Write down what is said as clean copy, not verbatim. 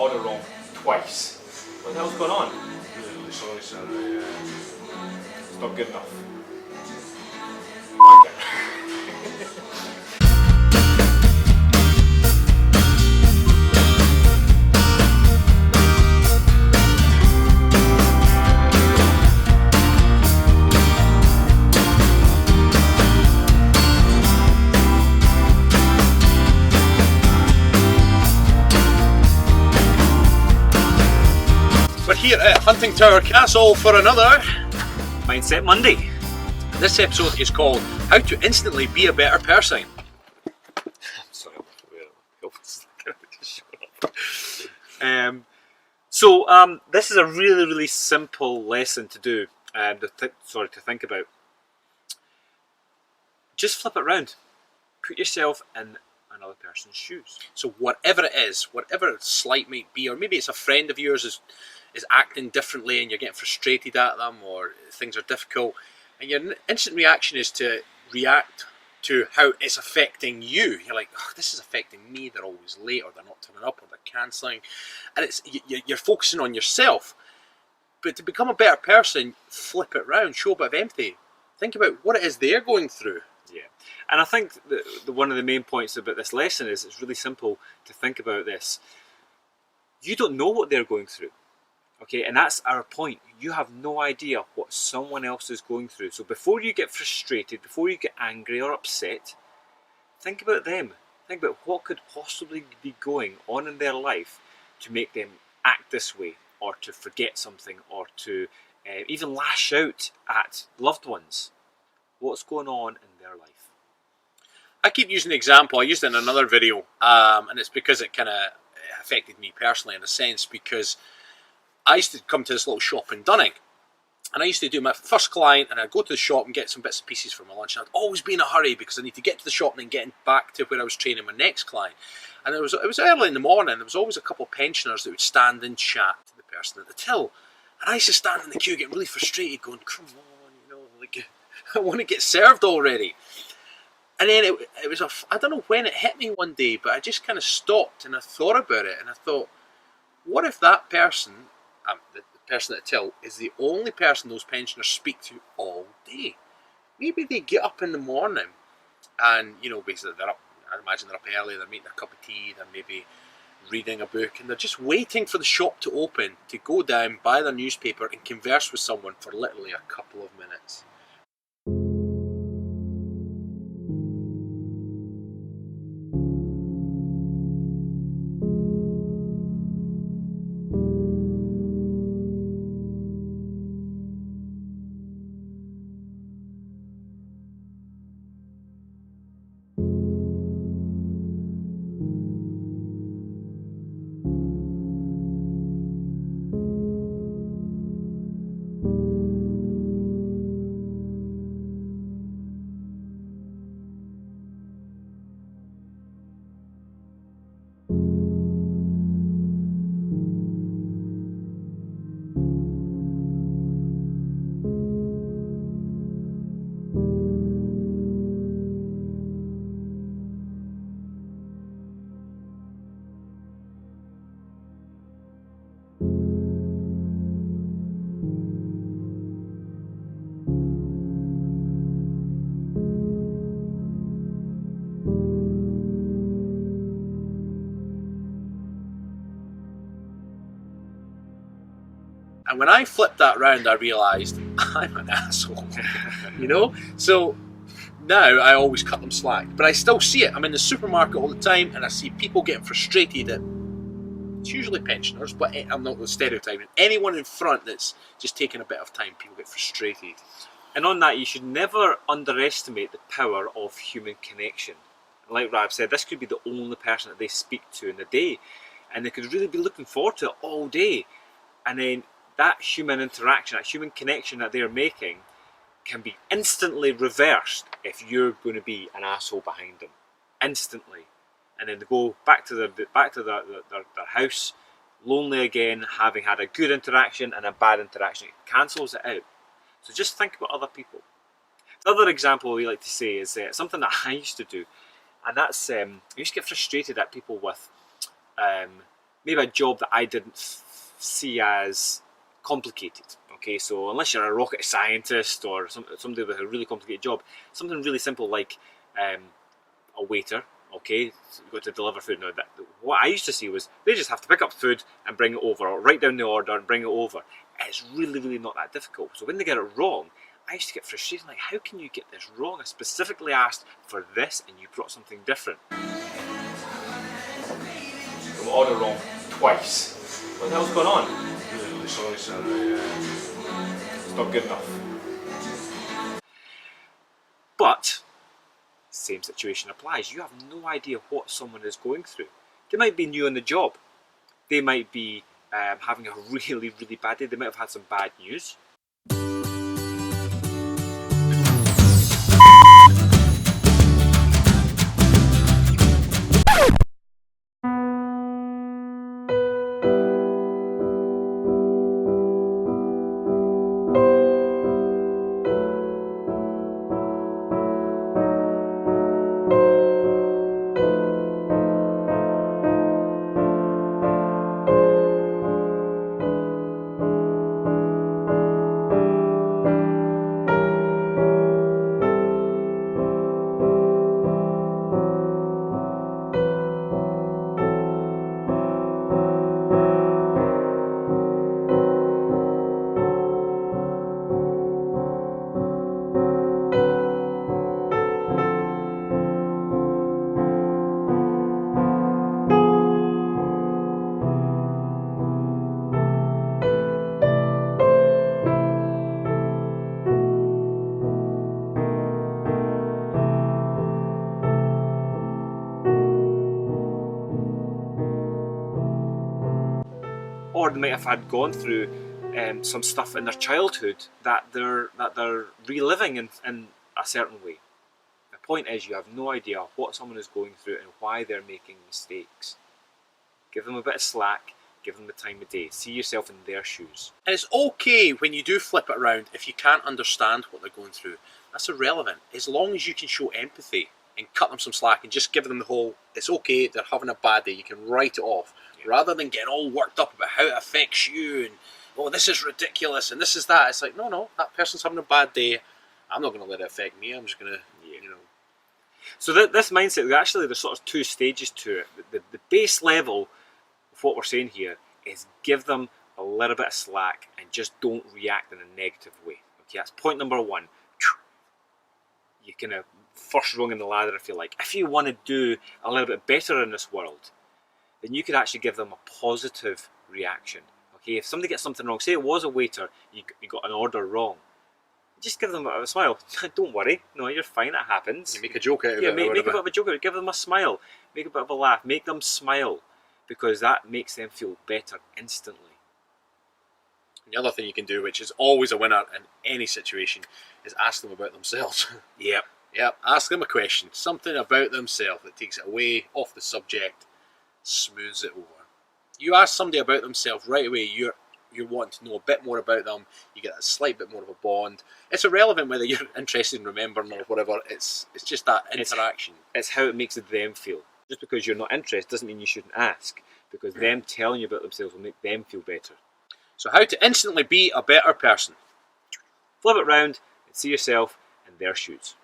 order wrong twice. What the hell's going on? The songs are It's not good enough. Okay. We're here at Hunting Tower Castle for another Mindset Monday. This episode is called How to Instantly Be a Better Person. I'm sorry, this is a really simple lesson to do, to think about. Just flip it around. Put yourself in another person's shoes. So whatever it is, whatever slight might be, or maybe it's a friend of yours is acting differently and you're getting frustrated at them, or things are difficult, and your instant reaction is to react to how it's affecting you. You're like, oh, this is affecting me, they're always late, or they're not turning up, or they're cancelling, and you're focusing on yourself. But to become a better person, flip it round, show a bit of empathy, think about what it is they're going through. Yeah, and I think one of the main points about this lesson is it's really simple to think about this. You don't know what they're going through. Okay, and that's our point. You have no idea what someone else is going through. So before you get frustrated, before you get angry or upset, think about them. Think about what could possibly be going on in their life to make them act this way, or to forget something, or to even lash out at loved ones. What's going on in their life? I keep using the example, I used it in another video, and it's because it kind of affected me personally in a sense, because I used to come to this little shop in Dunning, and I used to do my first client, and I'd go to the shop and get some bits and pieces for my lunch, and I'd always be in a hurry because I need to get to the shop and then get back to where I was training my next client. And it was early in the morning, there was always a couple of pensioners that would stand and chat to the person at the till, and I used to stand in the queue getting really frustrated, going, come on, like, I want to get served already. And then it was I don't know when it hit me one day, but I just kind of stopped and I thought about it, and I thought, what if that person, the person at the till, is the only person those pensioners speak to all day? Maybe they get up in the morning and, basically they're up, I imagine they're up early, they're making a cup of tea, they're maybe reading a book, and they're just waiting for the shop to open to go down, buy their newspaper and converse with someone for literally a couple of minutes. And when I flipped that round, I realised I'm an asshole, So now I always cut them slack, but I still see it. I'm in the supermarket all the time, and I see people getting frustrated at, it's usually pensioners, but I'm not stereotyping. Anyone in front that's just taking a bit of time, people get frustrated. And on that, you should never underestimate the power of human connection. Like Rab said, this could be the only person that they speak to in the day, and they could really be looking forward to it all day. And then that human interaction, that human connection that they're making can be instantly reversed if you're going to be an asshole behind them. Instantly. And then they go back to their house, lonely again, having had a good interaction and a bad interaction. It cancels it out. So just think about other people. The other example we like to say is something that I used to do, and that's I used to get frustrated at people with maybe a job that I didn't see as complicated. Okay, so unless you're a rocket scientist or somebody with a really complicated job, something really simple like a waiter. Okay, so you've got to deliver food. Now, what I used to see was they just have to pick up food and bring it over, or write down the order and bring it over. It's really not that difficult. So when they get it wrong, I used to get frustrated. Like, how can you get this wrong? I specifically asked for this, and you brought something different. Order wrong twice. What the hell's going on? Really sorry, sir. It's not good enough. But same situation applies. You have no idea what someone is going through. They might be new on the job. They might be having a really bad day. They might have had some bad news. Or they might have had gone through some stuff in their childhood that they're reliving in a certain way. The point is, you have no idea what someone is going through and why they're making mistakes. Give them a bit of slack. Give them the time of day. See yourself in their shoes. And it's okay when you do flip it around if you can't understand what they're going through. That's irrelevant. As long as you can show empathy and cut them some slack and just give them the whole, it's okay, they're having a bad day, you can write it off. Rather than getting all worked up about how it affects you and, oh, this is ridiculous and this is that. It's like, no, that person's having a bad day. I'm not going to let it affect me. I'm just going to, So this mindset, actually, there's sort of two stages to it. The base level of what we're saying here is give them a little bit of slack and just don't react in a negative way. Okay, that's point number one. You kind of first rung in the ladder, if you like. If you want to do a little bit better in this world, then you could actually give them a positive reaction. Okay, if somebody gets something wrong, say it was a waiter, you got an order wrong, just give them a smile. Don't worry, no, you're fine, it happens. You make a joke out of it. Yeah, make a bit of a joke out of it, give them a smile, make a bit of a laugh, make them smile, because that makes them feel better instantly. The other thing you can do, which is always a winner in any situation, is ask them about themselves. Yep. Yep, ask them a question, something about themselves that takes it away off the subject, smooths it over. You ask somebody about themselves right away, you're wanting to know a bit more about them, you get a slight bit more of a bond. It's irrelevant whether you're interested in remembering or whatever, it's just that interaction. It's how it makes them feel. Just because you're not interested doesn't mean you shouldn't ask, because them telling you about themselves will make them feel better. So how to instantly be a better person. Flip it round and see yourself in their shoes.